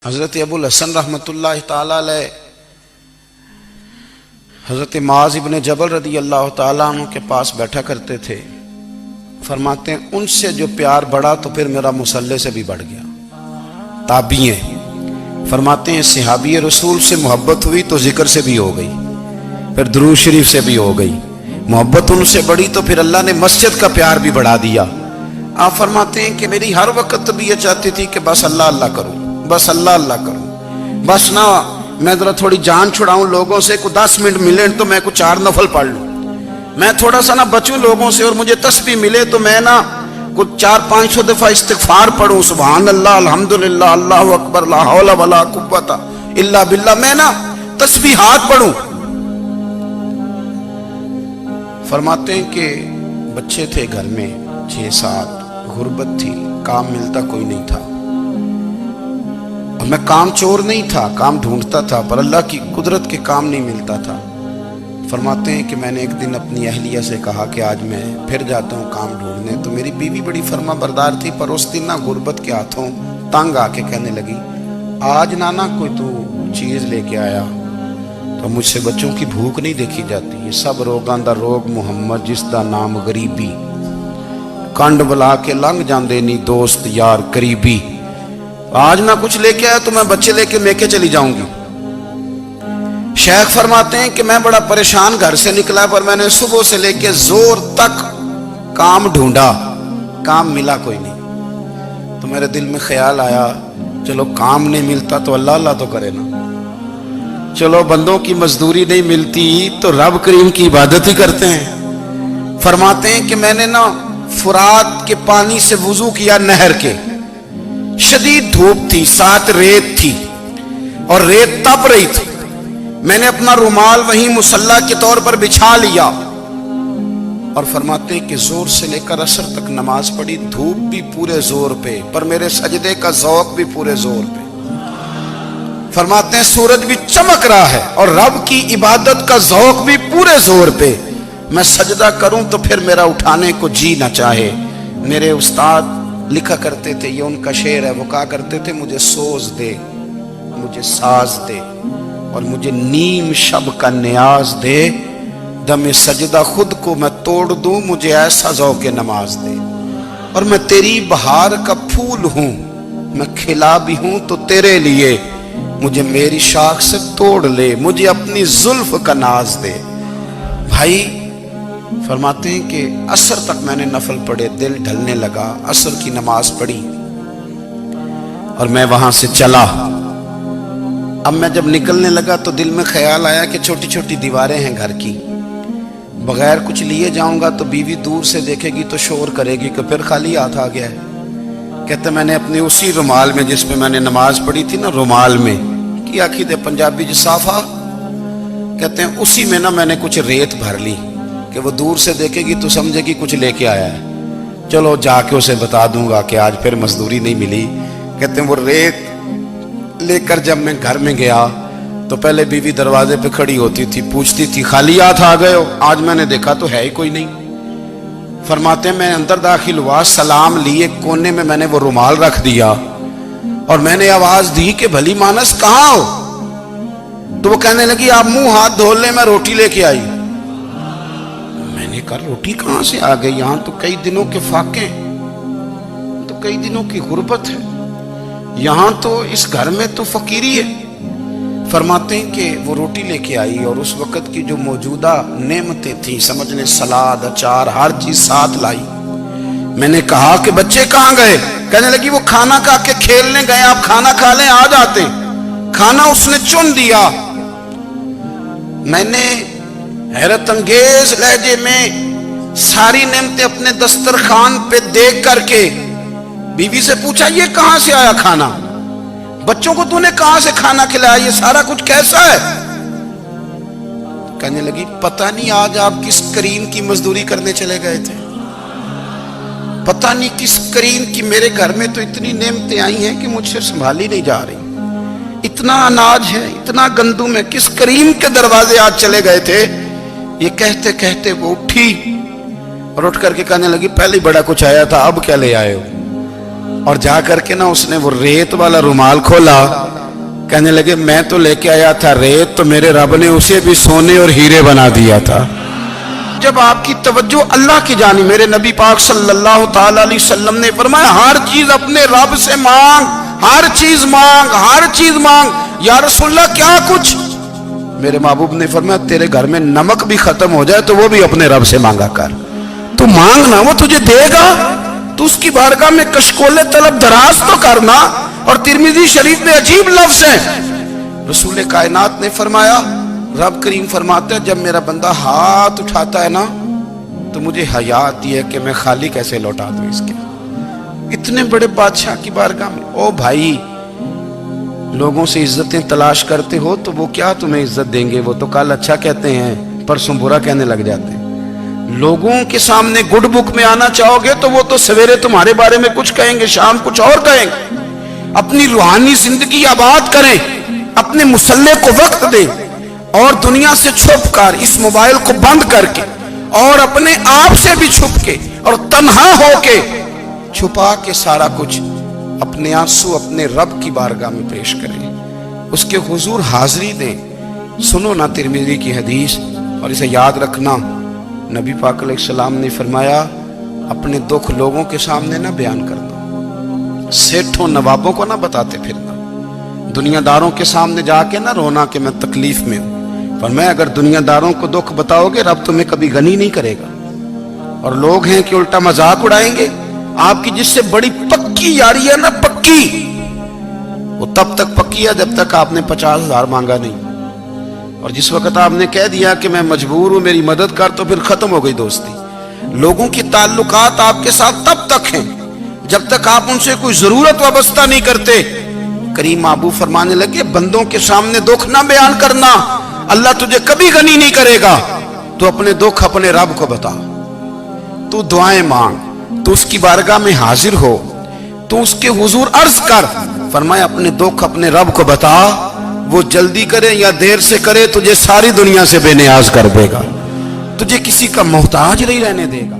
حضرت ابو الحسن رحمتاللہ تعالیٰ علیہ حضرت معاذ ابن جبل رضی اللہ تعالیٰ عنہ کے پاس بیٹھا کرتے تھے. فرماتے ہیں ان سے جو پیار بڑھا تو پھر میرا مصلی سے بھی بڑھ گیا. تابعی ہیں. فرماتے ہیں صحابی رسول سے محبت ہوئی تو ذکر سے بھی ہو گئی, پھر درود شریف سے بھی ہو گئی. محبت ان سے بڑھی تو پھر اللہ نے مسجد کا پیار بھی بڑھا دیا. آپ فرماتے ہیں کہ میری ہر وقت بھی یہ چاہتی تھی کہ بس اللہ اللہ کروں, بس اللہ اللہ کروں, بس نہ میں ذرا تھوڑی جان چھڑاؤں لوگوں سے, کو 10 منٹ ملے تو میں کچھ 4 نفل پڑھ لوں, میں تھوڑا سا نہ بچوں لوگوں سے, اور مجھے تسبیح ملے تو میں نہ کچھ 400-500 دفعہ استغفار پڑھوں, سبحان اللہ الحمدللہ اللہ اکبر لا حول ولا قوت الا باللہ, میں نہ تسبیحات پڑھوں. فرماتے ہیں کہ بچے تھے گھر میں 6-7, غربت تھی, کام ملتا کوئی نہیں تھا, اور میں کام چور نہیں تھا, کام ڈھونڈتا تھا, پر اللہ کی قدرت کے کام نہیں ملتا تھا. فرماتے ہیں کہ میں نے ایک دن اپنی اہلیہ سے کہا کہ آج میں پھر جاتا ہوں کام ڈھونڈنے. تو میری بیوی بڑی فرما بردار تھی, پر اس دن نہ غربت کے ہاتھوں تنگ آ کے کہنے لگی, آج نانا کوئی تو چیز لے کے آیا, تو مجھ سے بچوں کی بھوک نہیں دیکھی جاتی. یہ سب روگاں دا روگ محمد جس دا نام غریبی, کنڈ بلا کے لنگ جاندے نہیں دوست یار قریبی. آج نہ کچھ لے کے آیا تو میں بچے لے کے میکے چلی جاؤں گی. شیخ فرماتے ہیں کہ میں بڑا پریشان گھر سے نکلا, پر میں نے صبح سے لے کے زور تک کام ڈھونڈا, کام ملا کوئی نہیں. تو میرے دل میں خیال آیا, چلو کام نہیں ملتا تو اللہ اللہ تو کرے نا, چلو بندوں کی مزدوری نہیں ملتی تو رب کریم کی عبادت ہی کرتے ہیں. فرماتے ہیں کہ میں نے نا فرات کے پانی سے وضو کیا, نہر کے, شدید دھوپ تھی, ساتھ ریت تھی اور ریت تپ رہی تھی. میں نے اپنا رومال وہیں مصلی کے طور پر بچھا لیا, اور فرماتے ہیں کہ زور سے لے کر عصر تک نماز پڑھی. دھوپ بھی پورے زور پہ, پر میرے سجدے کا ذوق بھی پورے زور پہ. فرماتے ہیں سورج بھی چمک رہا ہے اور رب کی عبادت کا ذوق بھی پورے زور پہ. میں سجدہ کروں تو پھر میرا اٹھانے کو جی نہ چاہے. میرے استاد لکھا کرتے تھے, یہ ان کا شعر ہے, وہ کہا کرتے تھے مجھے سوز دے, مجھے ساز دے, اور مجھے نیم شب کا نیاز دے, دم سجدہ خود کو میں توڑ دوں, مجھے ایسا ذوق نماز دے. اور میں تیری بہار کا پھول ہوں, میں کھلا بھی ہوں تو تیرے لیے, مجھے میری شاخ سے توڑ لے, مجھے اپنی زلف کا ناز دے. بھائی فرماتے ہیں کہ عصر تک میں نے نفل پڑھے, دل ڈھلنے لگا, عصر کی نماز پڑھی اور میں وہاں سے چلا. اب میں جب نکلنے لگا تو دل میں خیال آیا کہ چھوٹی چھوٹی دیواریں ہیں گھر کی, بغیر کچھ لیے جاؤں گا تو بیوی دور سے دیکھے گی تو شور کرے گی کہ پھر خالی ہاتھ آ گیا ہے. کہتے میں نے اپنے اسی رومال میں جس میں میں نے نماز پڑھی تھی نا, رومال میں کی آخی دے پنجابی جسافہ کہتے ہیں, اسی میں نا میں نے کچھ ریت بھر لی کہ وہ دور سے دیکھے گی تو سمجھے گی کچھ لے کے آیا ہے. چلو جا کے اسے بتا دوں گا کہ آج پھر مزدوری نہیں ملی. کہتے ہیں وہ ریت لے کر جب میں گھر میں گیا تو پہلے بیوی دروازے پہ کھڑی ہوتی تھی, پوچھتی تھی خالی ہاتھ آ گئے ہو؟ آج میں نے دیکھا تو ہے ہی کوئی نہیں. فرماتے ہیں میں اندر داخل ہوا, سلام لیے, کونے میں میں نے وہ رومال رکھ دیا اور میں نے آواز دی کہ بھلی مانس کہاں ہو؟ تو وہ کہنے لگی آپ منہ ہاتھ دھو لیں, میں روٹی لے کے آئی. میں نے کہا روٹی کہاں سے آ گئی؟ یہاں تو کئی دنوں کے فاقے, تو کئی دنوں کی غربت ہے, یہاں تو اس گھر میں تو فقیری ہے. فرماتے ہیں کہ وہ روٹی لے کے آئی اور اس وقت کی جو موجودہ نعمتیں تھیں, سمجھ لیں سلاد, اچار, ہر چیز ساتھ لائی. میں نے کہا کہ بچے کہاں گئے؟ کہنے لگی وہ کھانا کھا کے کھیلنے گئے, آپ کھانا کھا لیں آ جاتے. کھانا اس نے چن دیا. میں نے حیرت انگیز لہجے میں ساری نعمتیں اپنے دسترخوان پہ دیکھ کر کے بیوی سے پوچھا یہ کہاں سے آیا کھانا؟ بچوں کو تو نے کہاں سے کھانا کھلایا؟ یہ سارا کچھ کیسا ہے؟ کہنے لگی پتہ نہیں آج آپ کس کریم کی مزدوری کرنے چلے گئے تھے, پتہ نہیں کس کریم کی. میرے گھر میں تو اتنی نعمتیں آئی ہیں کہ مجھ سے سنبھالی نہیں جا رہی. اتنا اناج ہے, اتنا گندم ہے, کس کریم کے دروازے آج چلے گئے تھے؟ یہ کہتے کہتے وہ اٹھی اور اٹھ کر کے کہنے لگی پہلے بڑا کچھ آیا تھا, اب کیا لے آئے ہو؟ اور جا کر کے نا اس نے وہ ریت والا رومال کھولا, کہنے لگے میں تو لے کے آیا تھا ریت, تو میرے رب نے اسے بھی سونے اور ہیرے بنا دیا تھا. جب آپ کی توجہ اللہ کی جانب, میرے نبی پاک صلی اللہ تعالی علیہ وسلم نے فرمایا ہر چیز اپنے رب سے مانگ, ہر چیز مانگ, ہر چیز مانگ. یا رسول اللہ کیا کچھ؟ میرے محبوب نے فرمایا تیرے گھر میں نمک بھی ختم ہو جائے تو وہ بھی اپنے رب سے مانگا کر. تو مانگنا, وہ تجھے دے گا, تو اس کی بارگاہ میں کشکول طلب دراز تو کرنا. اور ترمذی شریف میں عجیب لفظ ہے, رسول کائنات نے فرمایا, رب کریم فرماتا ہے جب میرا بندہ ہاتھ اٹھاتا ہے نا تو مجھے حیا آتی ہے کہ میں خالی کیسے لوٹا دوں اس کے. اتنے بڑے بادشاہ کی بارگاہ میں, او بھائی لوگوں سے عزتیں تلاش کرتے ہو تو وہ کیا تمہیں عزت دیں گے؟ وہ تو کل اچھا کہتے ہیں پرسوں برا کہنے لگ جاتے ہیں. لوگوں کے سامنے گڈ بک میں آنا چاہو گے تو وہ تو سویرے تمہارے بارے میں کچھ کہیں گے, شام کچھ اور کہیں گے. اپنی روحانی زندگی آباد کریں, اپنے مصلح کو وقت دیں, اور دنیا سے چھپ کر اس موبائل کو بند کر کے اور اپنے آپ سے بھی چھپ کے اور تنہا ہو کے چھپا کے سارا کچھ اپنے آنسو اپنے رب کی بارگاہ میں پیش کریں, اس کے حضور حاضری دیں. سنو نا ترمذی کی حدیث, اور اسے یاد رکھنا, نبی پاک علیہ السلام نے فرمایا اپنے دکھ لوگوں کے سامنے نہ بیان کرنا, سیٹھوں نوابوں کو نہ بتاتے پھرنا, دنیا داروں کے سامنے جا کے نہ رونا کہ میں تکلیف میں ہوں. فرمایا اگر دنیا داروں کو دکھ بتاؤ گے رب تمہیں کبھی غنی نہیں کرے گا. اور لوگ ہیں کہ الٹا مذاق اڑائیں گے. آپ کی جس سے بڑی پکی یاری ہے نا, پکی, وہ تب تک پکی ہے جب تک آپ نے 50,000 مانگا نہیں. اور جس وقت آپ نے کہہ دیا کہ میں مجبور ہوں میری مدد کر, تو پھر ختم ہو گئی دوستی. لوگوں کی تعلقات آپ کے ساتھ تب تک ہیں جب تک آپ ان سے کوئی ضرورت وابستہ نہیں کرتے. کریم محبوب فرمانے لگے بندوں کے سامنے دکھ نہ بیان کرنا, اللہ تجھے کبھی غنی نہیں کرے گا. تو اپنے دکھ اپنے رب کو بتا, تو دعائیں مانگ, تو اس کی بارگاہ میں حاضر ہو, تو اس کے حضور عرض کر. فرمایا اپنے دکھ اپنے رب کو بتا, وہ جلدی کرے یا دیر سے کرے تجھے ساری دنیا سے بے نیاز کر دے گا, تجھے کسی کا محتاج نہیں رہنے دے گا.